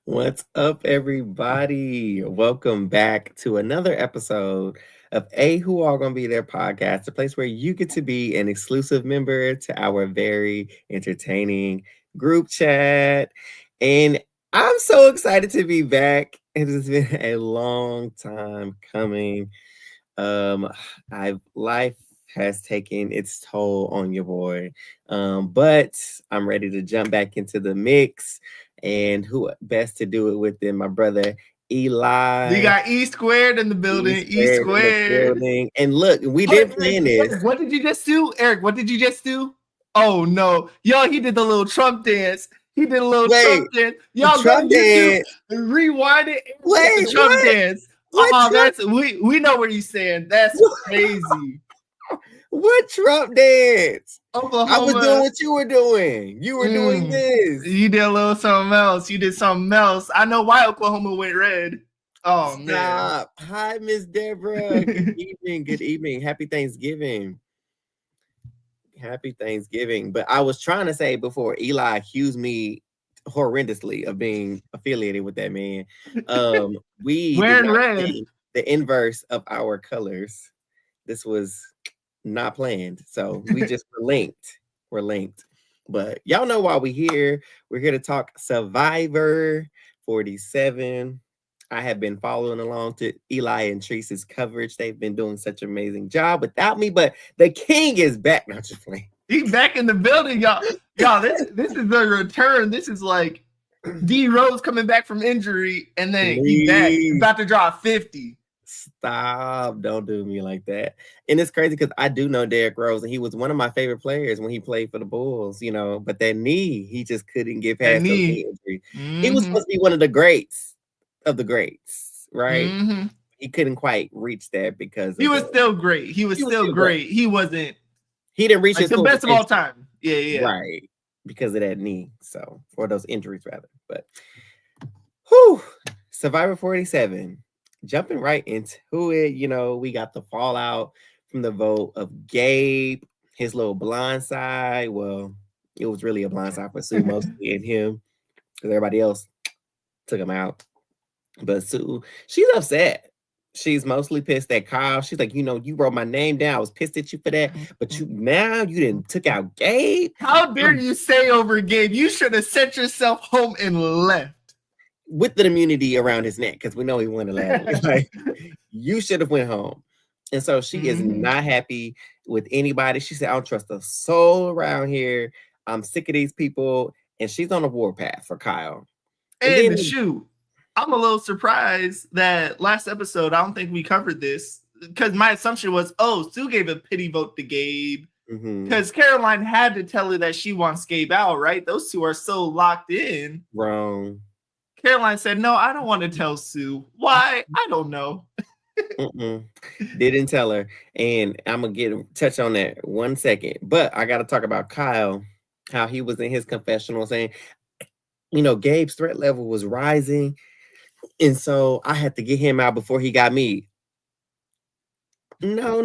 What's up, everybody? Welcome back to another episode of Who All Gonna Be There podcast, the place where you get to be an exclusive member to our very entertaining group chat. And I'm so excited to be back. It has been a long time coming. Um, I've life has taken its toll on your boy. But I'm ready to jump back into the mix. And who best to do it with than my brother Eli. We got E squared in the building. E squared. And look, we didn't plan this. What did you just do, Eric? What did you just do? Oh no, yo, he did the little Trump dance. He did a little Trump dance. Y'all go to YouTube, rewind it. Wait, the Trump dance. That's we know what he's saying. That's crazy. What Trump dance? Oklahoma. I was doing what you were doing. You were doing this. You did a little something else. You did something else. I know why Oklahoma went red. Oh, Stop. Man. Hi, Miss Deborah. Good evening. Good evening. Happy Thanksgiving. Happy Thanksgiving. But I was trying to say before Eli accused me horrendously of being affiliated with that man. We wearing red. The inverse of our colors. This was not planned. So we just were linked. We're linked. But y'all know why we're here. We're here to talk Survivor 47. I have been following along to Eli and Teresa's coverage. They've been doing such an amazing job without me, but the king is back. Not just playing. He's back in the building, y'all. Y'all, this is the return. This is like D Rose coming back from injury, and then he's back. He's about to drop 50. Stop. Don't do me like that. And it's crazy because I do know Derrick Rose, and he was one of my favorite players when he played for the Bulls, you know, but that knee, he just couldn't get past the knee injury. He was supposed to be one of the greats of the greats, right? He couldn't quite reach that because he was still great. He was still great. He wasn't. He didn't reach his the best of all time. Yeah. Right. Because of that knee. So, or those injuries rather. But whew, Survivor 47. Jumping right into it, you know, we got the fallout from the vote of Gabe, his little blind side. Well, it was really a blind side for Sue mostly and him, because everybody else took him out. But Sue, she's upset. She's mostly pissed at Kyle. She's like, you know, you wrote my name down. I was pissed at you for that. But you didn't took out Gabe. How dare you say over Gabe? You should have sent yourself home and left. With the immunity around his neck, because we know he won the last. Like, you should have went home. And so she is not happy with anybody. She said, I don't trust a soul around here. I'm sick of these people. And she's on a warpath for Kyle. And shoot, I'm a little surprised that last episode, I don't think we covered this, because my assumption was, Sue gave a pity vote to Gabe. Because Caroline had to tell her that she wants Gabe out, right? Those two are so locked in. Wrong. Caroline said, no, I don't want to tell Sue. Why? I don't know. Didn't tell her. And I'm going to touch on that 1 second. But I got to talk about Kyle, how he was in his confessional saying, you know, Gabe's threat level was rising. And so I had to get him out before he got me. No.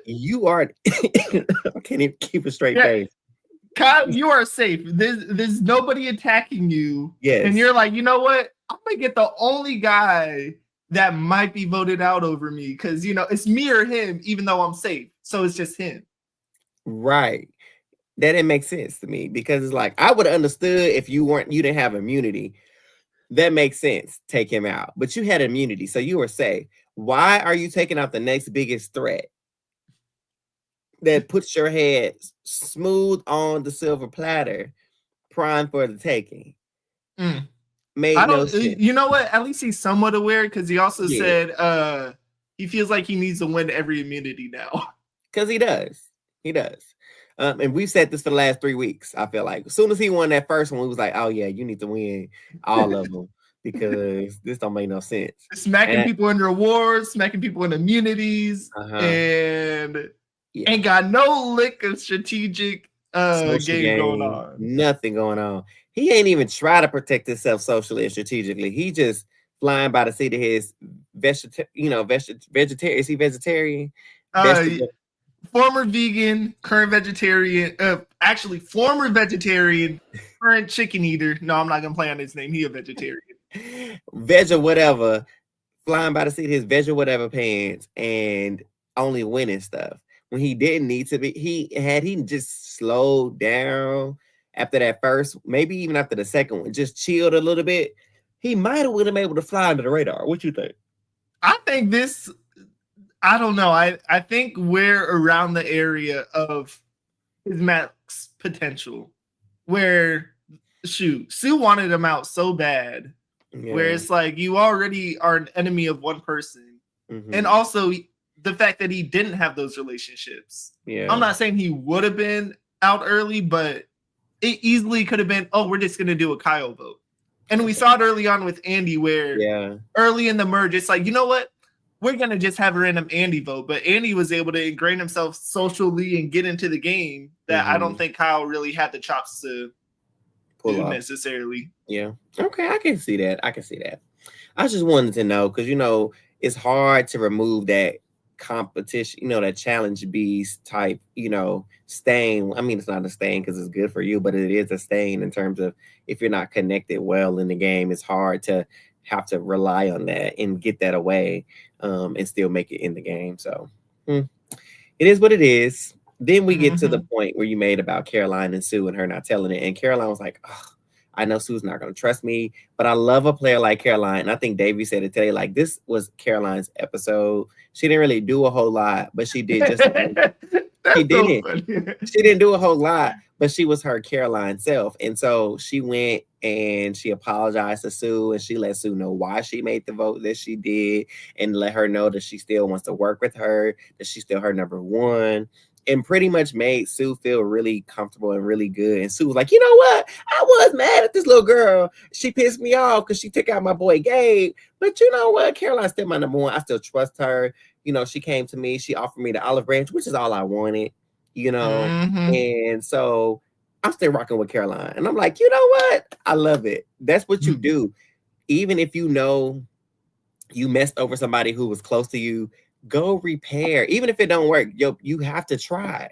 You are, I can't even keep a straight face. Kyle, you are safe. There's nobody attacking you. Yes. And you're like, you know what? I'm going to get the only guy that might be voted out over me. Because, you know, it's me or him, even though I'm safe. So it's just him. Right. That didn't make sense to me, because it's like, I would have understood if you didn't have immunity. That makes sense. Take him out. But you had immunity, so you were safe. Why are you taking out the next biggest threat that puts your head smooth on the silver platter, prime for the taking? Made no sense. You know what? At least he's somewhat aware, because he also said he feels like he needs to win every immunity now. Because he does. He does. And we've said this for the last 3 weeks. I feel like as soon as he won that first one, we was like, oh yeah, you need to win all of them, because this don't make no sense. Smacking people in rewards, smacking people in immunities, and ain't got no lick of strategic game going on. Nothing going on. He ain't even try to protect himself socially and strategically. He just flying by the seat of his vegetarian. Is he vegetarian? Former vegan, current vegetarian, actually former vegetarian, different chicken eater. No, I'm not gonna play on his name. He a vegetarian. Veg or whatever, flying by the seat of his veg or whatever pants and only winning stuff. When he didn't need to be, he just slowed down after that first, maybe even after the second one, just chilled a little bit, he might have been able to fly under the radar. What you think? I think this, I don't know. I think we're around the area of his max potential where Sue wanted him out so bad. Yeah. Where it's like you already are an enemy of one person. Mm-hmm. And also the fact that he didn't have those relationships. Yeah. I'm not saying he would have been out early, but it easily could have been, oh, we're just going to do a Kyle vote. And we saw it early on with Andy where early in the merge, it's like, you know what? We're going to just have a random Andy vote. But Andy was able to ingrain himself socially and get into the game that I don't think Kyle really had the chops to pull off necessarily. Yeah. Okay, I can see that. I just wanted to know because, it's hard to remove that competition, that challenge beast type, stain. I mean, it's not a stain because it's good for you, but it is a stain in terms of if you're not connected well in the game, it's hard to have to rely on that and get that away and still make it in the game. So it is what it is. Then we get to the point where you made about Caroline and Sue and her not telling it. And Caroline was like, oh, I know Sue's not going to trust me, but I love a player like Caroline. And I think Davey said it today, like this was Caroline's episode. She didn't really do a whole lot, but she did just, she didn't do a whole lot, but she was her Caroline self. And so she went and she apologized to Sue and she let Sue know why she made the vote that she did and let her know that she still wants to work with her, that she's still her number one. And pretty much made Sue feel really comfortable and really good. And Sue was like, you know what? I was mad at this little girl. She pissed me off because she took out my boy Gabe. But you know what? Caroline's still my number one. I still trust her. She came to me. She offered me the olive branch, which is all I wanted, And so I'm still rocking with Caroline. And I'm like, you know what? I love it. That's what you do. Even if you messed over somebody who was close to you, go repair. Even if it don't work, you have to try.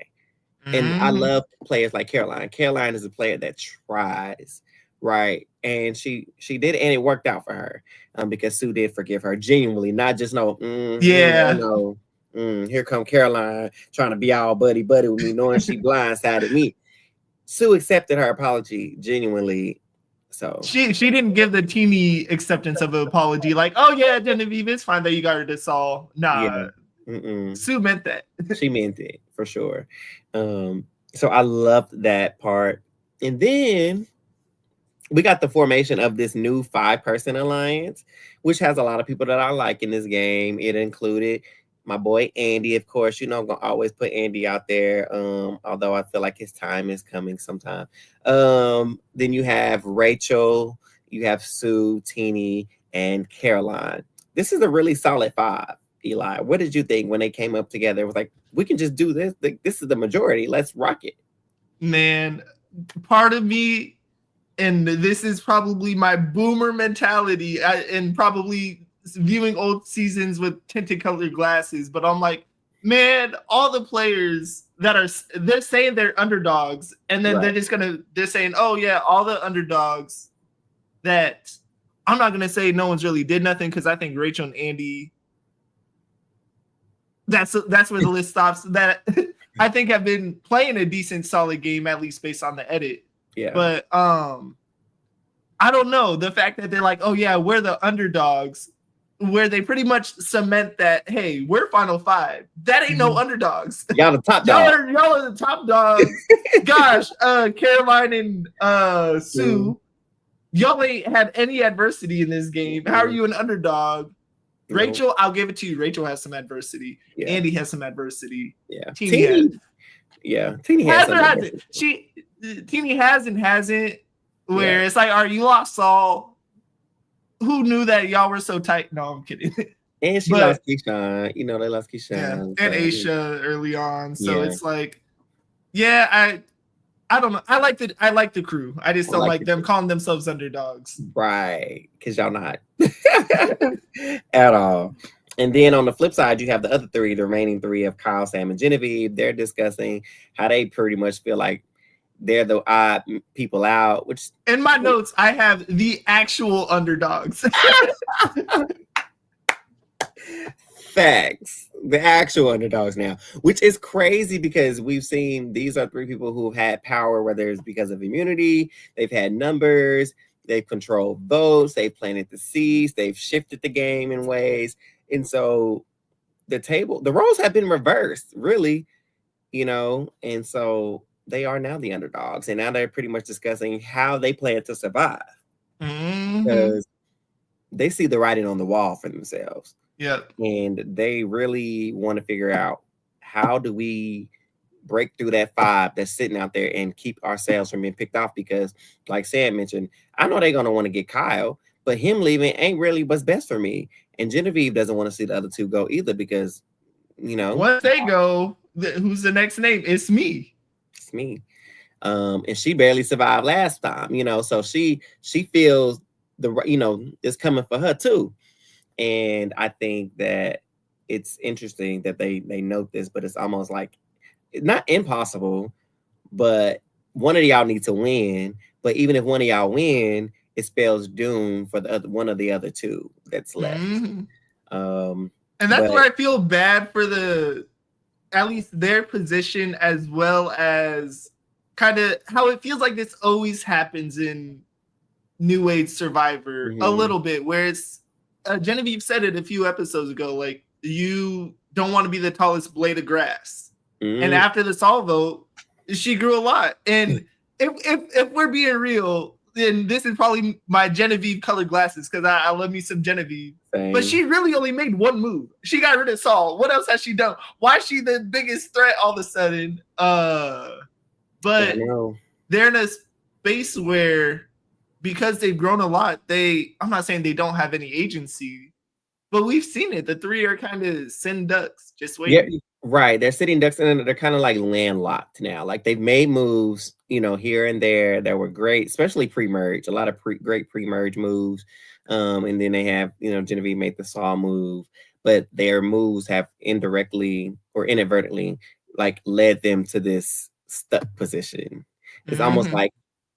And I love players like Caroline. Caroline is a player that tries, right? And she did it, and it worked out for her because Sue did forgive her genuinely, not just here come Caroline trying to be all buddy with me, knowing she blindsided me. Sue accepted her apology genuinely. So she didn't give the teeny acceptance of an apology, like, oh yeah, Genevieve, it's fine that you got her to Saul. Nah, Sue meant that. She meant it for sure. So I loved that part. And then we got the formation of this new 5-person alliance, which has a lot of people that I like in this game. It included my boy Andy, of course. I'm gonna always put Andy out there, although I feel like his time is coming sometime. Then you have Rachel, you have Sue, Teeny, and Caroline. This is a really solid 5. Eli, what did you think when they came up together? It was like, we can just do this. This is the majority. Let's rock it. Man, part of me, and this is probably my boomer mentality, and probably viewing old seasons with tinted colored glasses, but I'm like, man, all the players they're saying they're underdogs, and then they're saying, oh yeah, all the underdogs that I'm not gonna say no one's really did nothing, because I think Rachel and Andy, that's where the list stops, that I think have been playing a decent solid game, at least based on the edit. Yeah. But I don't know, the fact that they're like, oh yeah, we're the underdogs, where they pretty much cement that, hey, we're Final 5. That ain't no underdogs. Y'all the top dogs. Y'all are the top dogs. Gosh, Caroline and Sue, y'all ain't had any adversity in this game. How are you an underdog? Rachel, I'll give it to you. Rachel has some adversity. Yeah. Andy has some adversity. Yeah. Teeny has some adversity. Teeny hasn't. Where it's like, all right, you lost Saul. Who knew that y'all were so tight? No, I'm kidding. And she lost Keyshawn. They lost Keyshawn. Yeah. And Aisha early on. So it's like, I don't know. I like the crew. I just don't like them calling themselves underdogs. Right. Because y'all not. At all. And then on the flip side, you have the remaining three of Kyle, Sam, and Genevieve. They're discussing how they pretty much feel like they're the odd people out, which in my notes I have the actual underdogs. Facts. The actual underdogs now, which is crazy because we've seen these are three people who've had power, whether it's because of immunity, they've had numbers, they've controlled votes, they've planted the seeds, they've shifted the game in ways. And so the roles have been reversed, really, and so they are now the underdogs. And now they're pretty much discussing how they plan to survive. Because they see the writing on the wall for themselves. Yep. And they really want to figure out, how do we break through that 5 that's sitting out there and keep ourselves from being picked off? Because like Sam mentioned, I know they're going to want to get Kyle, but him leaving ain't really what's best for me. And Genevieve doesn't want to see the other two go either because, once they go, who's the next name? It's me. It's me. And she barely survived last time, so she feels it's coming for her too. And I think that it's interesting that they note this, but it's almost like not impossible, but one of y'all need to win. But even if one of y'all win, it spells doom for the one of the other two that's left. And that's where I feel bad for at least their position, as well as kind of how it feels like this always happens in New Age Survivor a little bit, where it's Genevieve said it a few episodes ago, like, you don't want to be the tallest blade of grass. And after the Saul vote, she grew a lot. And if we're being real, then this is probably my Genevieve colored glasses, because I love me some Genevieve. Same. But she really only made one move. She got rid of Saul. What else has she done? Why is she the biggest threat all of a sudden? But they're in a space where, because they've grown a lot, I'm not saying they don't have any agency, but we've seen it. The three are kind of sitting ducks, just waiting. Yeah, right. They're sitting ducks, and they're kind of like landlocked now. Like, they've made moves, here and there that were great, especially pre-merge. A lot of great pre-merge moves. And then they have, Genevieve made the Saw move, but their moves have indirectly or inadvertently like led them to this stuck position. It's almost like,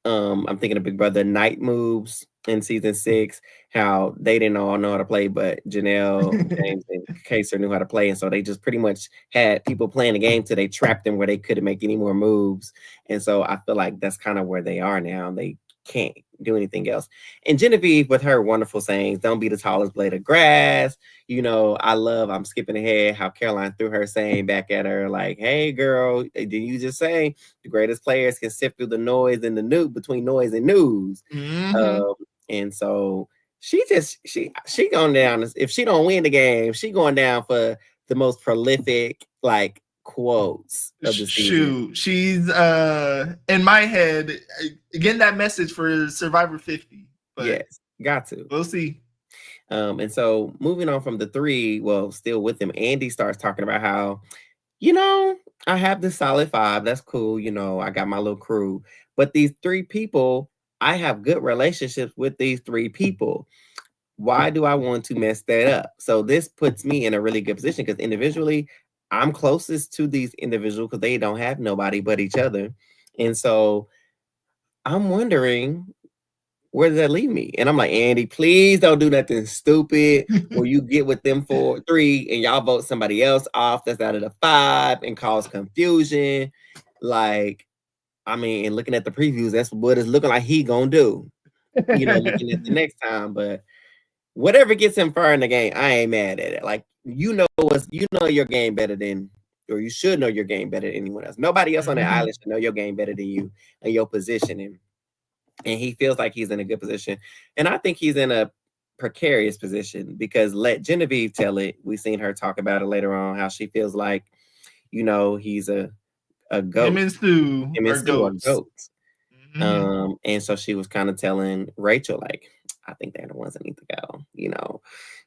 I'm thinking of Big Brother night moves in season 6, how they didn't all know how to play, but Janelle, James, and Kaser knew how to play. And so they just pretty much had people playing the game till they trapped them where they couldn't make any more moves. And so I feel like that's kind of where they are now. They can't do anything else. And Genevieve, with her wonderful sayings, don't be the tallest blade of grass. I'm skipping ahead, how Caroline threw her saying back at her, like, hey girl, did you just say the greatest players can sift through the noise and the new between noise and news? And so she going down. If she don't win the game, she going down for the most prolific like quotes of the season. She's in my head getting that message for Survivor 50. But yes, got to. We'll see. And so moving on from the 3, well, still with them, Andy starts talking about how, I have this solid 5. That's cool. I got my little crew, but these 3 people, I have good relationships with these 3 people. Why do I want to mess that up? So this puts me in a really good position, because individually, I'm closest to these individuals because they don't have nobody but each other. And so I'm wondering, where does that leave me? And I'm like, Andy, please don't do nothing stupid where you get with them 3 and y'all vote somebody else off that's out of the 5 and cause confusion. Like, and looking at the previews, that's what it's looking like he gonna do. Looking at the next time. But whatever gets him far in the game, I ain't mad at it. Like, your game better than, or you should know your game better than anyone else. Nobody else on that island should know your game better than you and your position. And he feels like he's in a good position. And I think he's in a precarious position, because let Genevieve tell it. We've seen her talk about it later on, how she feels like, he's a goat. Him and Stu are goats. And so she was kind of telling Rachel, like, I think they're the ones that need to go,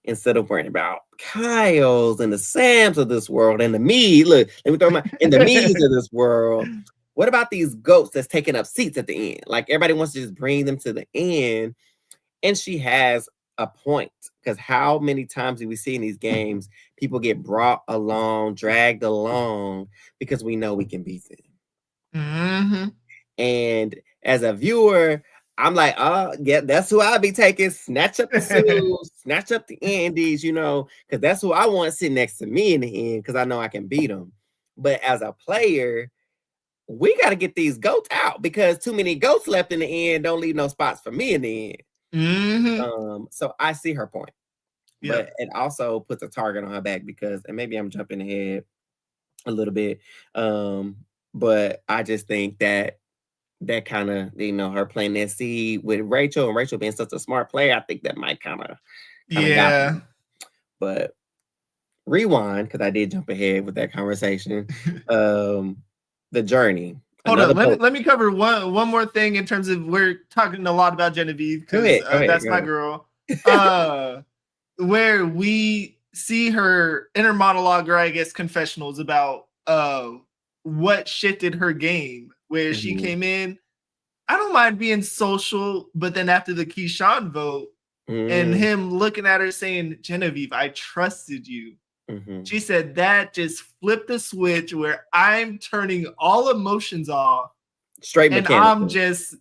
instead of worrying about Kyle's and the Sams of this world and the me. Look, let me throw in the me's of this world. What about these goats that's taking up seats at the end? Like, everybody wants to just bring them to the end. And she has a point, because how many times do we see in these games people get brought along, dragged along, because we know we can beat them. And as a viewer, I'm like, oh, yeah, that's who I'll be taking. Snatch up the Sues, snatch up the Andes, because that's who I want sitting next to me in the end, because I know I can beat them. But as a player, we got to get these goats out, because too many goats left in the end don't leave no spots for me in the end. So I see her point. But it also puts a target on her back because, and maybe I'm jumping ahead a little bit, but I just think that kind of, her playing that seed with Rachel, and Rachel being such a smart player, I think that might kind of got me. But rewind, because I did jump ahead with that conversation. The journey. Hold on, let me cover one more thing in terms of, we're talking a lot about Genevieve because that's my girl. Where we see her inner monologue, or I guess confessionals, about what shifted her game, where she came in, I don't mind being social, but then after the Keyshawn vote and him looking at her saying, Genevieve, I trusted you. She said that just flipped the switch where I'm turning all emotions off. Straight and mechanical. I'm just,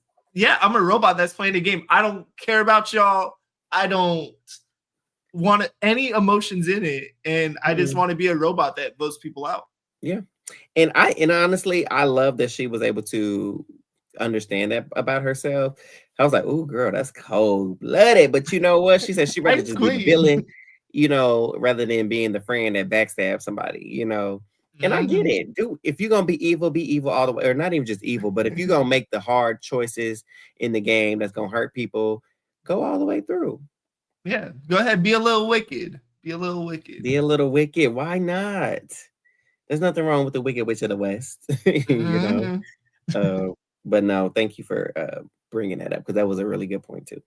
I'm a robot that's playing the game. I don't care about y'all. I don't want any emotions in it. And I just want to be a robot that votes people out. Yeah. And honestly, I love that she was able to understand that about herself. I was like, "Ooh, girl, that's cold-blooded." But you know what? She said she'd rather just be the villain, rather than being the friend that backstabs somebody, And I get it. Dude, if you're gonna be evil all the way, or not even just evil, but if you're gonna make the hard choices in the game that's gonna hurt people, go all the way through. Yeah, go ahead, be a little wicked. Be a little wicked. Be a little wicked. Why not? There's nothing wrong with the Wicked Witch of the West, But no, thank you for bringing that up, because that was a really good point too.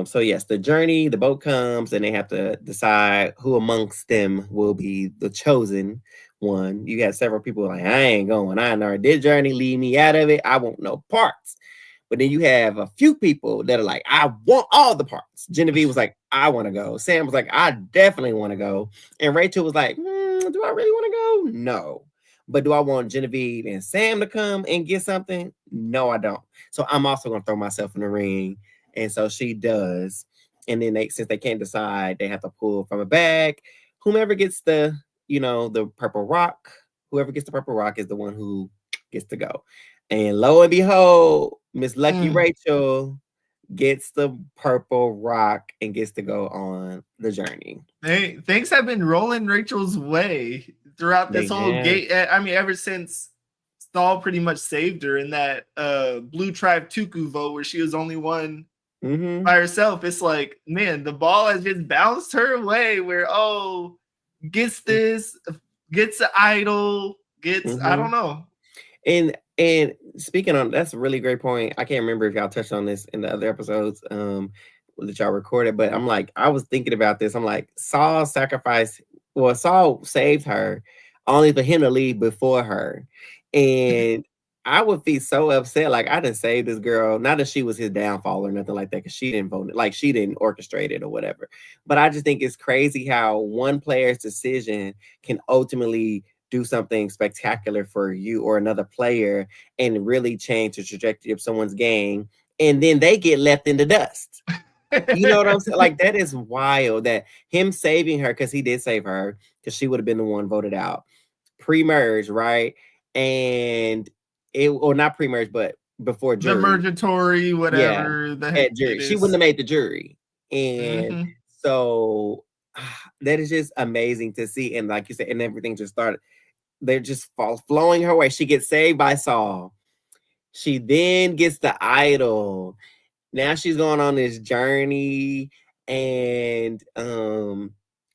So yes, the journey, the boat comes, and they have to decide who amongst them will be the chosen one. You got several people like, I ain't going. I know this journey, leave me out of it. I want no parts. But then you have a few people that are like, I want all the parts. Genevieve was like, I want to go. Sam was like, I definitely want to go. And Rachel was like, do I really want to go? No. But do I want Genevieve and Sam to come and get something? No, I don't. So I'm also going to throw myself in the ring. And so she does. And then since they can't decide, they have to pull from a bag. Whomever gets the purple rock, whoever gets the purple rock is the one who gets to go. And lo and behold, Miss Lucky Rachel gets the purple rock and gets to go on the journey. Hey, things have been rolling Rachel's way throughout this whole game. I mean, ever since Stahl pretty much saved her in that Blue Tribe Tuku vote where she was only one by herself. It's like, man, the ball has just bounced her way where, gets this, gets an idol, gets, I don't know. And speaking on, that's a really great point. I can't remember if y'all touched on this in the other episodes that y'all recorded, but I'm like, I was thinking about this. I'm like, Saul saved her only for him to leave before her. And I would be so upset. Like, I didn't save this girl. Not that she was his downfall or nothing like that, because she didn't vote it. Like, she didn't orchestrate it or whatever. But I just think it's crazy how one player's decision can ultimately do something spectacular for you or another player and really change the trajectory of someone's game. And then they get left in the dust. You know what I'm saying? Like, that is wild that him saving her, because he did save her, because she would have been the one voted out pre-merge, right? And or not pre-merge, but before jury. The mergatory, whatever. Yeah, at jury. She wouldn't have made the jury. And so that is just amazing to see. And like you said, and everything just started. They're just flowing her way. She gets saved by Saul. She then gets the idol. Now she's going on this journey. And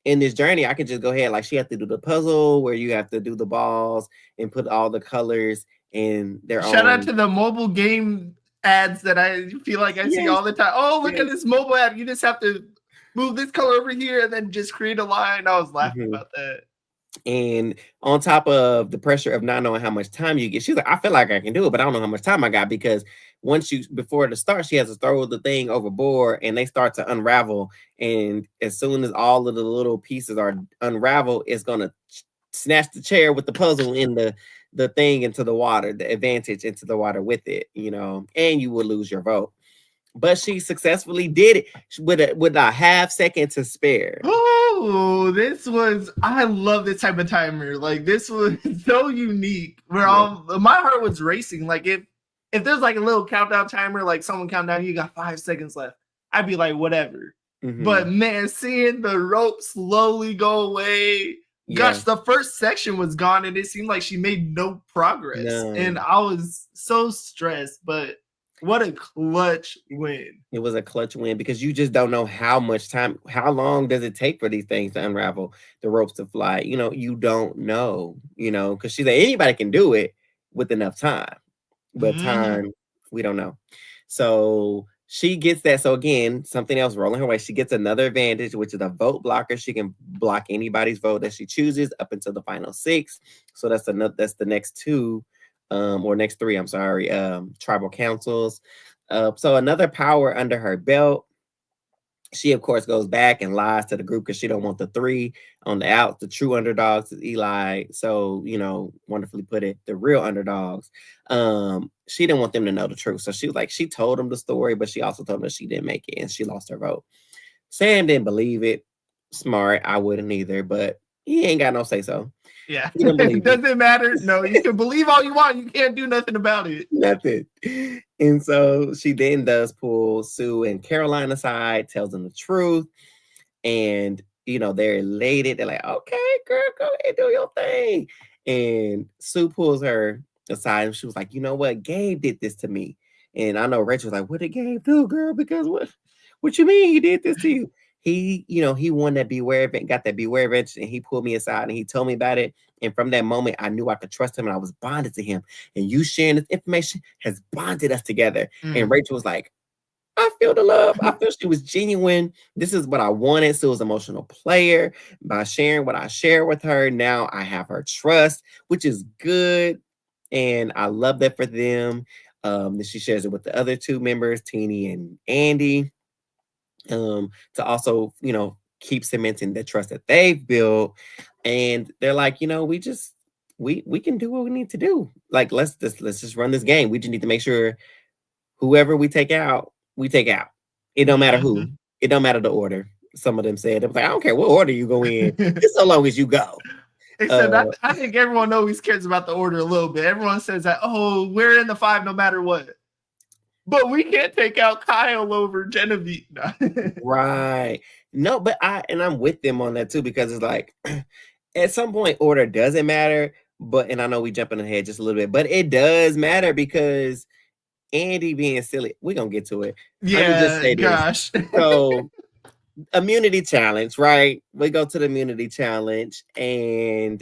in this journey, I can just go ahead. Like, she has to do the puzzle where you have to do the balls and put all the colors in their own. Shout out to the mobile game ads that I feel like I see all the time. Oh, look at this mobile ad. You just have to move this color over here and then just create a line. I was laughing about that. And on top of the pressure of not knowing how much time you get, she's like, I feel like I can do it, but I don't know how much time I got, because before the start, she has to throw the thing overboard and they start to unravel. And as soon as all of the little pieces are unraveled, it's going to snatch the chair with the puzzle in the the thing into the water, the advantage into the water with it, and you would lose your vote. But she successfully did it with a half second to spare. Oh, I love this type of timer. Like, this was so unique. Where my heart was racing. Like, if there's like a little countdown timer, like someone count down, you got 5 seconds left, I'd be like, whatever. But man, seeing the rope slowly go away, gosh, the first section was gone and it seemed like she made no progress. No. And I was so stressed, but what a clutch win. It was a clutch win because you just don't know how long does it take for these things to unravel, the ropes to fly. You don't know, because she's like, anybody can do it with enough time, but time, we don't know. So she gets that. So again, something else rolling her way. She gets another advantage, which is a vote blocker. She can block anybody's vote that she chooses up until the final 6. So that's the next 2. Or next 3, I'm sorry, tribal councils. So another power under her belt. She, of course, goes back and lies to the group because she don't want the 3 on the out. The true underdogs is Eli. So, wonderfully put it, the real underdogs. She didn't want them to know the truth. So she was like, she told them the story, but she also told them she didn't make it and she lost her vote. Sam didn't believe it. Smart. I wouldn't either, but he ain't got no say so. Yeah, it doesn't matter. No, you can believe all you want. You can't do nothing about it. Nothing. And so she then does pull Sue and Caroline aside, tells them the truth. And, they're elated. They're like, okay, girl, go ahead, do your thing. And Sue pulls her aside and she was like, you know what? Gabe did this to me. And I know Rachel was like, what did Gabe do, girl? Because what you mean he did this to you? He, he won that Beware event, got that Beware event, and he pulled me aside and he told me about it. And from that moment, I knew I could trust him and I was bonded to him. And you sharing this information has bonded us together. And Rachel was like, I feel the love. I feel she was genuine. This is what I wanted. Sue was an emotional player. By sharing what I share with her, now I have her trust, which is good. And I love that for them. That she shares it with the other 2 members, Teenie and Andy. To also, keep cementing the trust that they've built. And they're like, we can do what we need to do. Like, let's just run this game. We just need to make sure whoever we take out, we take out. It don't matter who. It don't matter the order. Some of them said, it was like, I don't care what order you go in, just so long as you go. Except I think everyone always cares about the order a little bit. Everyone says that, we're in the 5 no matter what. But we can't take out Kyle over Genevieve. Right. No, but I'm with them on that too, because it's like at some point order doesn't matter. And I know we jumping ahead just a little bit, but it does matter because Andy being silly, we're gonna get to it. Yeah, gosh. So immunity challenge, right? We go to the immunity challenge and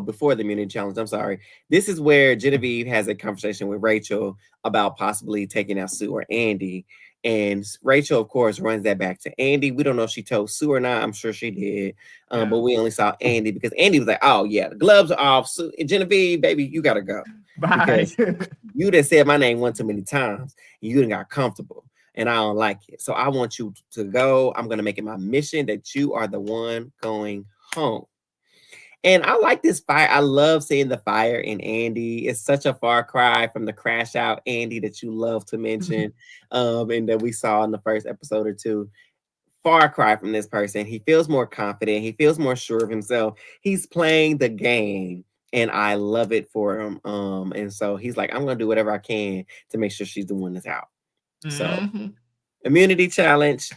before the immunity challenge, I'm sorry. This is where Genevieve has a conversation with Rachel about possibly taking out Sue or Andy. And Rachel, of course, runs that back to Andy. We don't know if she told Sue or not. I'm sure she did. But we only saw Andy because Andy was like, oh, yeah, the gloves are off. Sue, Genevieve, baby, you got to go. Bye. You done said my name one too many times. And you done got comfortable. And I don't like it. So I want you to go. I'm going to make it my mission that you are the one going home. And I like this fire. I love seeing the fire in Andy. It's such a far cry from the crash out Andy that you love to mention, and that we saw in the first episode or 2. Far cry from this person. He feels more confident. He feels more sure of himself. He's playing the game, and I love it for him. And so he's like, I'm gonna do whatever I can to make sure she's the one that's out. So, immunity challenge.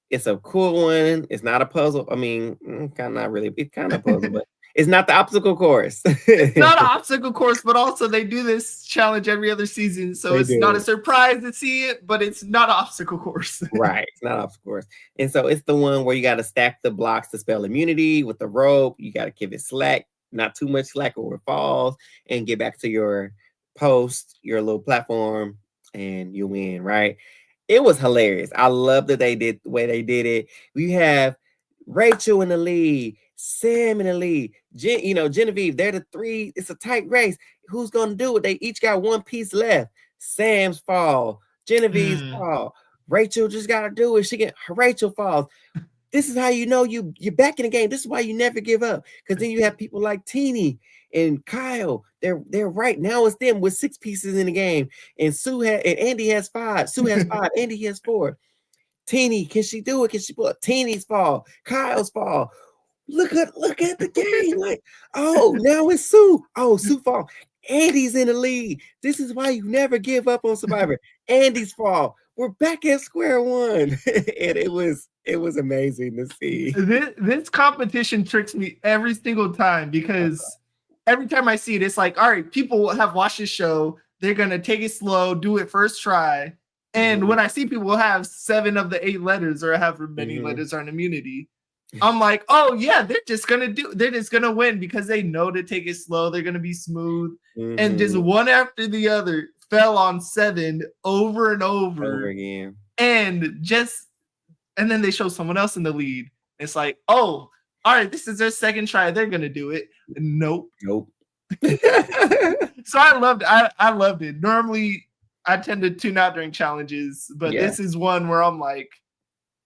It's a cool one. It's not a puzzle. I mean, kind of not really. It's kind of a puzzle, but it's not the obstacle course. It's not an obstacle course, but also they do this challenge every other season. So it's not a surprise to see it, but it's not an obstacle course. Right. It's not an obstacle course. And so it's the one where you got to stack the blocks to spell immunity with the rope. You got to give it slack, not too much slack or it falls, and get back to your post, your little platform, and you win, right? It was hilarious. I love that they did the way they did it. We have Rachel in the lead, Sam in the lead, Genevieve, they're the 3. It's a tight race. Who's going to do it? They each got 1 piece left. Sam's fall, Genevieve's fall. Rachel just got to do it. Rachel falls. This is how you know you're back in the game. This is why you never give up. Because then you have people like Teenie and Kyle, they're right now. It's them with 6 pieces in the game, and Andy has 5. Sue has 5. Andy has 4. Teeny, can she do it? Can she pull up? Teeny's fall. Kyle's fall. Look at the game. Like, oh, now it's Sue. Oh, Sue fall. Andy's in the lead. This is why you never give up on Survivor. Andy's fall. We're back at square one. And it was amazing to see. This competition tricks me every single time because every time I see it, it's like, all right, people have watched this show. They're gonna take it slow, do it first try. And when I see people have 7 of the 8 letters or however many letters are in immunity, I'm like, oh yeah, they're just gonna win because they know to take it slow. They're gonna be smooth, and just one after the other fell on 7 over and over again, and then they show someone else in the lead. It's like, oh, all right, this is their second try. They're gonna do it. Nope. So I loved it. Normally, I tend to tune out during challenges, but this is one where I'm like,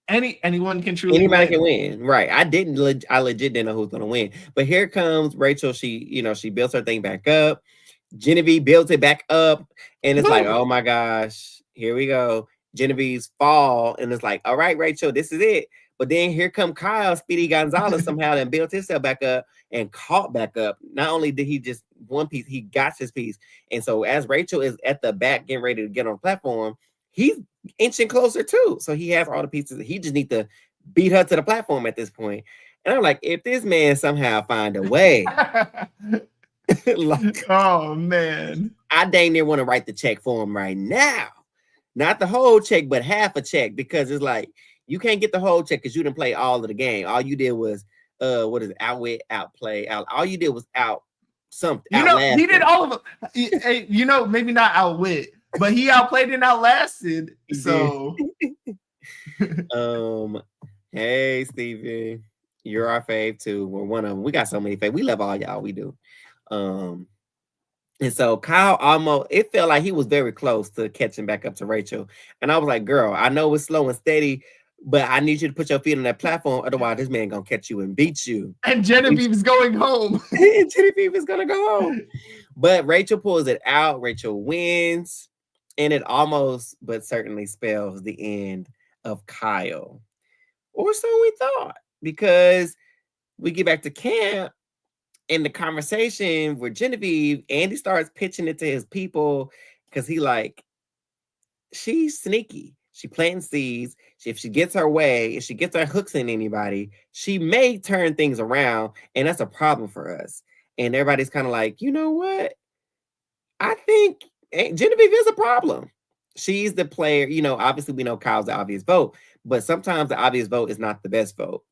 anyone can truly anybody can win, right? I legit didn't know who's gonna win, but here comes Rachel. She builds her thing back up. Genevieve builds it back up, and it's like, oh my gosh, here we go. Genevieve's fall, and it's like, all right, Rachel, this is it. But then here come Kyle Speedy Gonzalez somehow and built himself back up and caught back up. Not only did he just one piece, he got his piece. And so as Rachel is at the back getting ready to get on the platform, he's inching closer too. So he has all the pieces. He just needs to beat her to the platform at this point. And I'm like, if this man somehow find a way, like, oh man, I dang near want to write the check for him right now. Not the whole check, but half a check, because it's like, you can't get the whole check because you didn't play all of the game. All you did was outwit, outplay, all you did was something. He did all of them. Maybe not outwit, but he outplayed and outlasted. So hey Steven, you're our fave too. We're one of them. We got so many fave. We love all y'all, we do. And so Kyle it felt like he was very close to catching back up to Rachel. And I was like, girl, I know it's slow and steady, but I need you to put your feet on that platform. Otherwise, this man gonna catch you and beat you. And Genevieve is going home. And Genevieve is gonna go home. But Rachel pulls it out. Rachel wins. And it almost, but certainly spells the end of Kyle. Or so we thought. Because we get back to camp. In the conversation with Genevieve, Andy starts pitching it to his people because she's sneaky. She plants seeds. If she gets her way, if she gets her hooks in anybody, she may turn things around, and that's a problem for us. And everybody's kind of like, you know what? I think Genevieve is a problem. She's the player. Obviously we know Kyle's the obvious vote, but sometimes the obvious vote is not the best vote.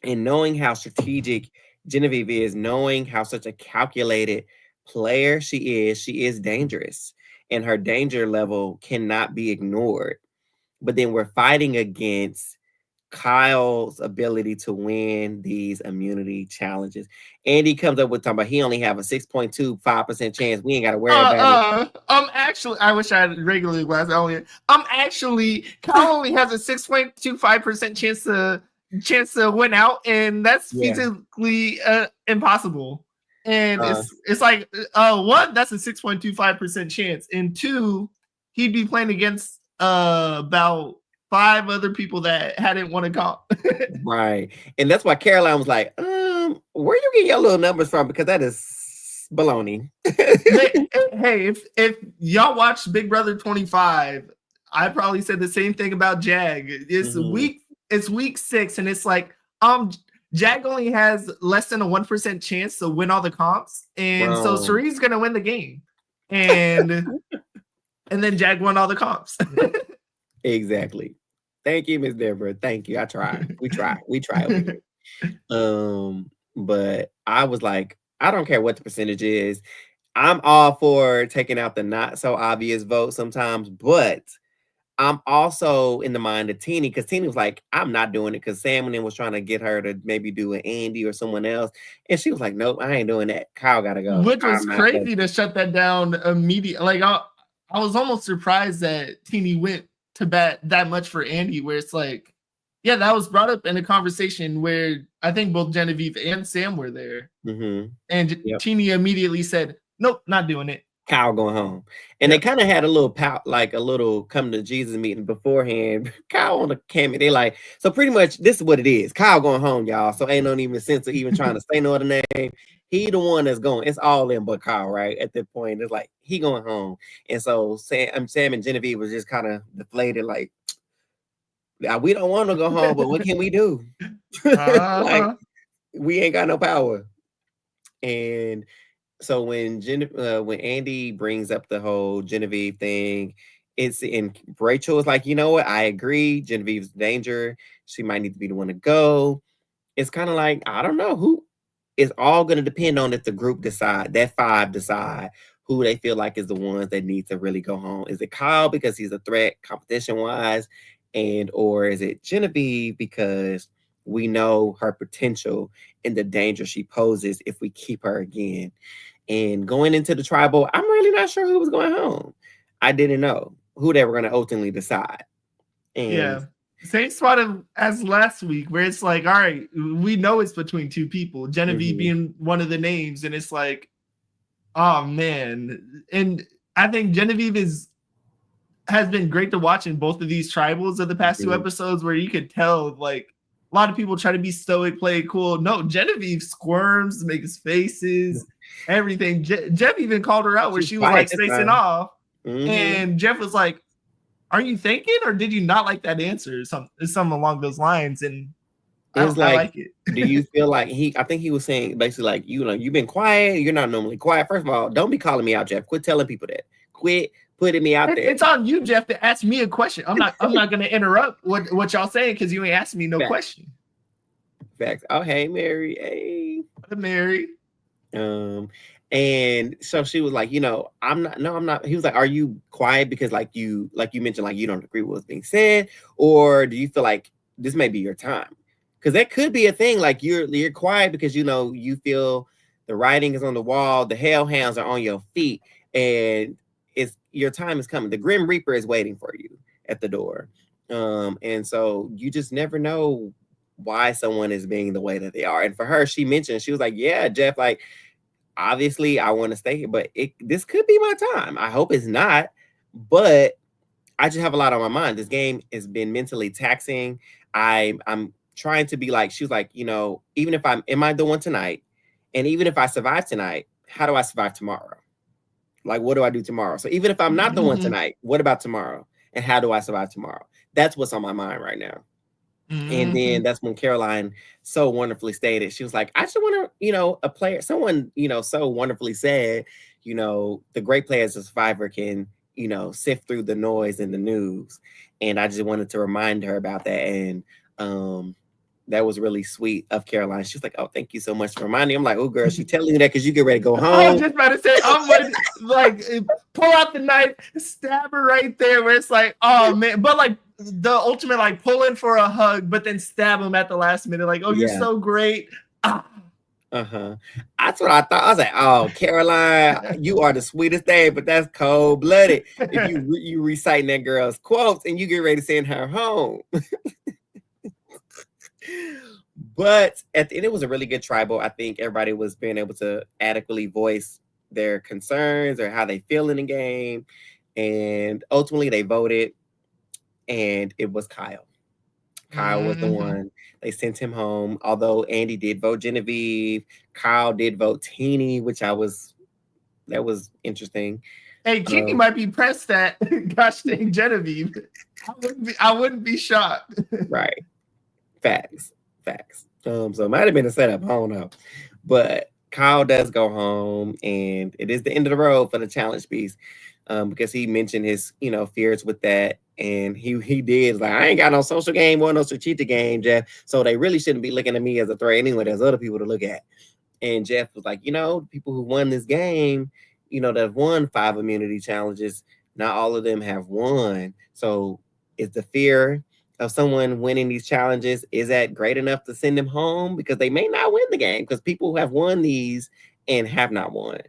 And knowing how strategic Genevieve is, knowing how such a calculated player she is dangerous, and her danger level cannot be ignored. But then we're fighting against Kyle's ability to win these immunity challenges. Andy comes up with talking about he only have a 6.25% chance. We ain't got to worry about it. I wish I had regular glass. Kyle only has a 6.25% chance to win out, and that's physically impossible. And it's like, one, that's a 6.25% chance, and 2, he'd be playing against about 5 other people that hadn't won a comp. Right. And that's why Caroline was like, where you get your little numbers from? Because that is baloney. hey, if y'all watch Big Brother 25, I probably said the same thing about Jag. It's week 6, and it's like, Jag only has less than a 1% chance to win all the comps, and so Cerie's gonna win the game, and then Jag won all the comps. Exactly. Thank you, Miss Deborah. Thank you. I tried. We tried. But I was like, I don't care what the percentage is. I'm all for taking out the not so obvious vote sometimes, but I'm also in the mind of Teeny, because Teeny was like, I'm not doing it, because Sam was trying to get her to maybe do an Andy or someone else. And she was like, nope, I ain't doing that. Kyle got to go. Which was crazy to shut that down immediately. Like, I was almost surprised that Teeny went to bat that much for Andy, where it's like, Yeah, that was brought up in a conversation where I think both Genevieve and Sam were there. And Teeny immediately said, nope, not doing it. Kyle going home. And they kind of had a little like a little come to Jesus meeting beforehand. Kyle on the camera, they like, so pretty much this is what it is. Kyle going home, y'all. So ain't no even sense of even trying to say no other name. He the one that's going. It's all in but Kyle, right? At that point, it's like he going home. And so Sam and Genevieve was just kind of deflated, like, we don't want to go home, but what can we do? Like, we ain't got no power. And so when Andy brings up the whole Genevieve thing, it's in Rachel is like, you know what? I agree. Genevieve's danger. She might need to be the one to go. It's kind of like, I don't know who. It's all going to depend on if the group decide, that 5 decide who they feel like is the ones that need to really go home. Is it Kyle because he's a threat competition wise, or is it Genevieve because we know her potential and the danger she poses if we keep her again? And going into the tribal, I'm really not sure who was going home. I didn't know who they were going to ultimately decide. And same spot as last week, where it's like, all right, we know it's between 2 people, Genevieve being one of the names, and it's like, oh man. And I think Genevieve has been great to watch in both of these tribals of the past 2 episodes, where you could tell, like, a lot of people try to be stoic, play it cool. No, Genevieve squirms, makes faces, everything. Jeff even called her out where she was like facing off. And Jeff was like, are you thinking, or did you not like that answer? Something along those lines. And I like it. Do you feel like I think he was saying basically like, you've been quiet. You're not normally quiet. First of all, don't be calling me out, Jeff. Quit telling people that. Quit putting me out there. It's on you, Jeff, to ask me a question. I'm not going to interrupt what y'all saying because you ain't asking me no question. Facts. Oh, hey, Mary. Hey, Mary. And so she was like, I'm not. He was like, are you quiet because like you mentioned, like you don't agree with what's being said, or do you feel like this may be your time? Because that could be a thing. Like you're quiet because you feel the writing is on the wall, the hellhounds are on your feet, and your time is coming. The Grim Reaper is waiting for you at the door. And so you just never know why someone is being the way that they are. And for her, she mentioned, she was like, yeah, Jeff, like, obviously I want to stay here, but this could be my time. I hope it's not, but I just have a lot on my mind. This game has been mentally taxing. I'm trying to be like, she was like, even if am I the one tonight? And even if I survive tonight, how do I survive tomorrow? Like, what do I do tomorrow? So even if I'm not the one tonight, what about tomorrow? And how do I survive tomorrow? That's what's on my mind right now. And then that's when Caroline so wonderfully stated, she was like, I just want to, a player, someone, so wonderfully said, the great player as a survivor can, sift through the noise in the news. And I just wanted to remind her about that. And that was really sweet of Caroline. She was like, oh, thank you so much for reminding me. I'm like, oh, girl, she telling you that because you get ready to go home. I was just about to say, I'm ready, like, pull out the knife, stab her right there, where it's like, oh, man. But, like, the ultimate, like, pull in for a hug, but then stab him at the last minute. Like, oh, you're so great. That's what I thought. I was like, oh, Caroline, you are the sweetest thing, but that's cold-blooded. If you reciting that girl's quotes and you get ready to send her home. But at the end, it was a really good tribal. I think everybody was being able to adequately voice their concerns or how they feel in the game. And ultimately they voted, and it was Kyle. Kyle was the one. They sent him home. Although Andy did vote Genevieve, Kyle did vote Teeny, that was interesting. Hey, Teeny might be pressed that gosh dang Genevieve. I wouldn't be shocked. Right. Facts. So it might have been a setup. I don't know. But Kyle does go home, and it is the end of the road for the challenge piece. Because he mentioned his, fears with that. And he did like, I ain't got no social game or no strategic game, Jeff. So they really shouldn't be looking at me as a threat anyway. There's other people to look at. And Jeff was like, people who won this game, that have won 5 immunity challenges, not all of them have won. So is the fear of someone winning these challenges, is that great enough to send them home? Because they may not win the game, because people who have won these and have not won.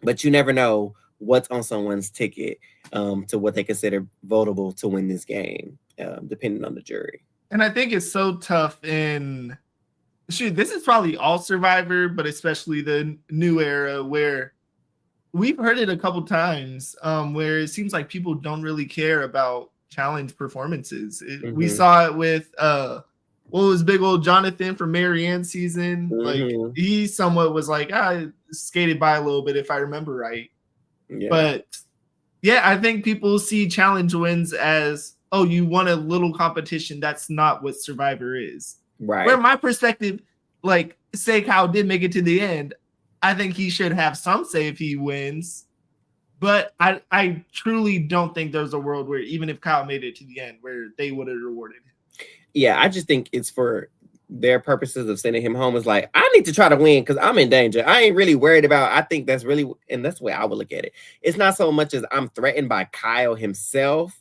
But you never know what's on someone's ticket to what they consider votable to win this game. depending on the jury. And I think it's so tough in this is probably all Survivor, but especially the new era where we've heard it a couple times, where it seems like people don't really care about challenge performances. We saw it with what was big old Jonathan from Marianne's season. Like he somewhat was like, I skated by a little bit if I remember right. Yeah. But yeah, I think people see challenge wins as, oh, you won a little competition. That's not what Survivor is. Right. Where my perspective, like, say Kyle did make it to the end, I think he should have some say if he wins. But I truly don't think there's a world where even if Kyle made it to the end, where they would have rewarded him. Yeah, I just think it's for their purposes of sending him home. Is like, I need to try to win because I'm in danger. I ain't really worried about. I think that's really, and that's the way I would look at it. It's not so much as I'm threatened by Kyle himself.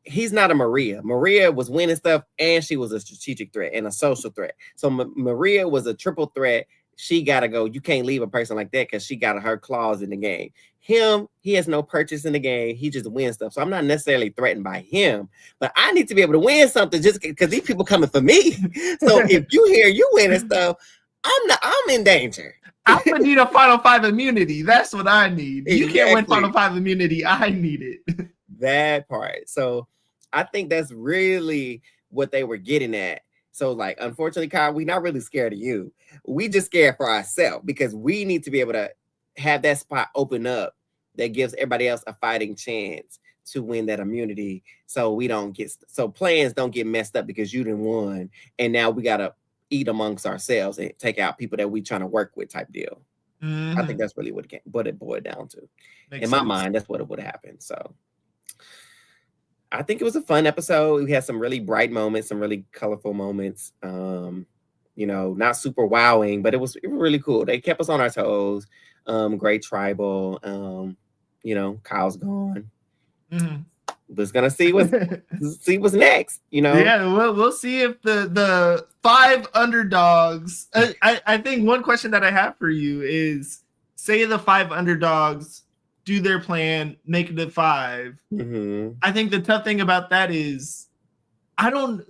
He's not a Maria. Maria was winning stuff, and she was a strategic threat and a social threat. So Maria was a triple threat. She got to go. You can't leave a person like that because she got her claws in the game. Him, he has no purchase in the game. He just wins stuff. So I'm not necessarily threatened by him, but I need to be able to win something just because these people coming for me. So if you hear you winning stuff, I'm in danger. I'm gonna need a Final 5 immunity. That's what I need. Exactly. You can't win Final 5 immunity. I need it. That part. So I think that's really what they were getting at. So, like, unfortunately, Kyle, we're not really scared of you. We just scared for ourselves because we need to be able to have that spot open up that gives everybody else a fighting chance to win that immunity. So we don't get, so plans don't get messed up because you didn't won. And now we got to eat amongst ourselves and take out people that we trying to work with type deal. I think that's really what it boiled down to. Makes sense. My mind, that's what it would have happened. So I think it was a fun episode. We had some really bright moments, some really colorful moments. You know, not super wowing, but it was really cool. They kept us on our toes. Great tribal. You know, Kyle's gone. Just gonna see what's next. You know, yeah. We'll see if the 5 underdogs. I think one question that I have for you is: say the 5 underdogs do their plan, make it to 5. I think the tough thing about that is, who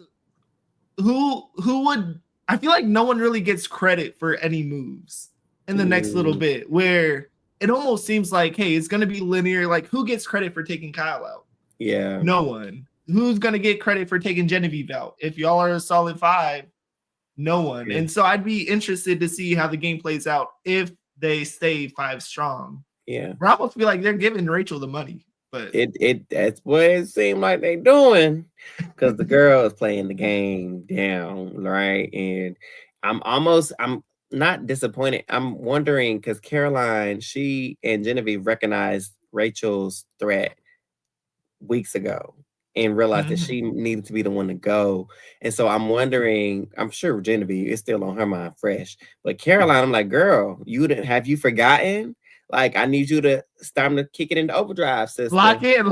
would. I feel like no one really gets credit for any moves in the next little bit, where it almost seems like, hey, it's going to be linear. Like, who gets credit for taking Kyle out? Yeah. No one. Who's going to get credit for taking Genevieve out? If y'all are a solid 5, no one. Yeah. And so I'd be interested to see how the game plays out if they stay 5 strong. Yeah. I almost feel like they're giving Rachel the money. But that's what it seemed like they're doing, because the girl is playing the game down, right? And I'm not disappointed. I'm wondering because Caroline, she and Genevieve recognized Rachel's threat weeks ago and realized that she needed to be the one to go. And so I'm wondering, I'm sure Genevieve is still on her mind fresh, but Caroline, I'm like, girl, have you forgotten? Like, I need you to start to kick it into overdrive, sister. Lock in.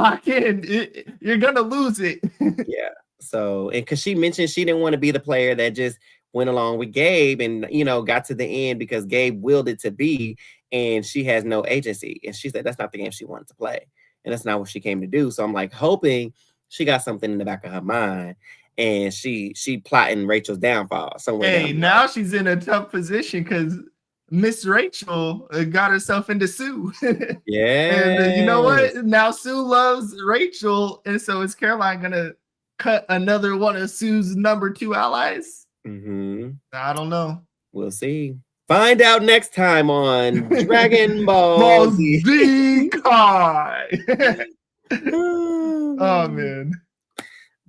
You're going to lose it. Yeah. So, and because she mentioned she didn't want to be the player that just went along with Gabe and, you know, got to the end because Gabe willed it to be, and she has no agency. And she said that's not the game she wanted to play. And that's not what she came to do. So I'm like hoping she got something in the back of her mind and she plotting Rachel's downfall somewhere. Hey, now she's in a tough position because Miss Rachel got herself into Sue. Yeah. And you know what? Now Sue loves Rachel. And so is Caroline going to cut another one of Sue's number 2 allies? I don't know. We'll see. Find out next time on Dragon Ball Z Kai. Oh, man.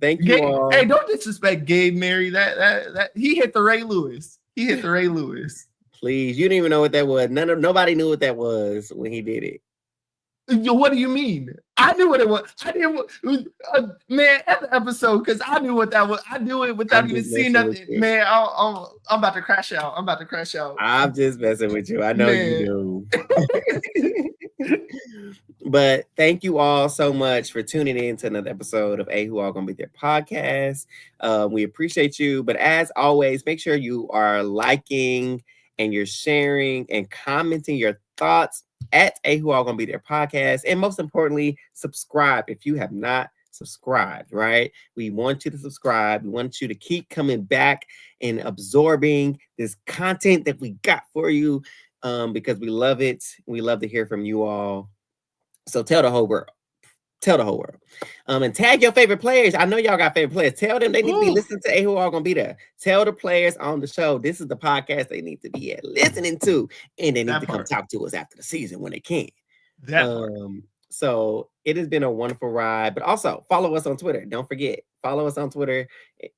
Thank you all. Hey, don't disrespect Gabe Mary. That he hit the Ray Lewis. Please, you didn't even know what that was. Nobody knew what that was when he did it. What do you mean? I knew what it was. I didn't, man, at the episode, because I knew what that was. I knew it without even seeing nothing. Man, I'm about to crash out. I'm just messing with you. I know you do. But thank you all so much for tuning in to another episode of Who All Gonna Be There podcast. We appreciate you. But as always, make sure you are liking and you're sharing and commenting your thoughts at Who All Gonna Be There podcast. And most importantly, subscribe if you have not subscribed, right? We want you to subscribe. We want you to keep coming back and absorbing this content that we got for you, because we love it. We love to hear from you all. So tell the whole world. Tell the whole world. And tag your favorite players. I know y'all got favorite players. Tell them they need to be listening to Who All Gonna Be There. Tell the players on the show this is the podcast they need to be listening to, and they need to come talk to us after the season when they can. So it has been a wonderful ride. But also follow us on Twitter. Don't forget, follow us on Twitter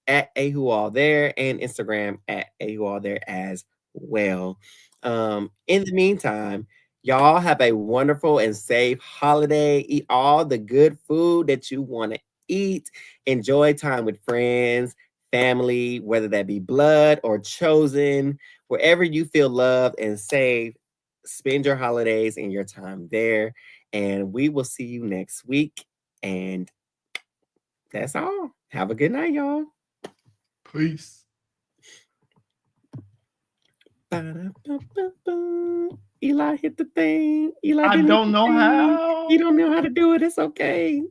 at Who All There, and Instagram at Who All There as well. In the meantime, y'all have a wonderful and safe holiday. Eat all the good food that you want to eat. Enjoy time with friends, family, whether that be blood or chosen. Wherever you feel loved and safe, spend your holidays and your time there. And we will see you next week. And that's all. Have a good night, y'all. Peace. Eli hit the thing. Eli, I don't know how. You don't know how to do it. It's okay.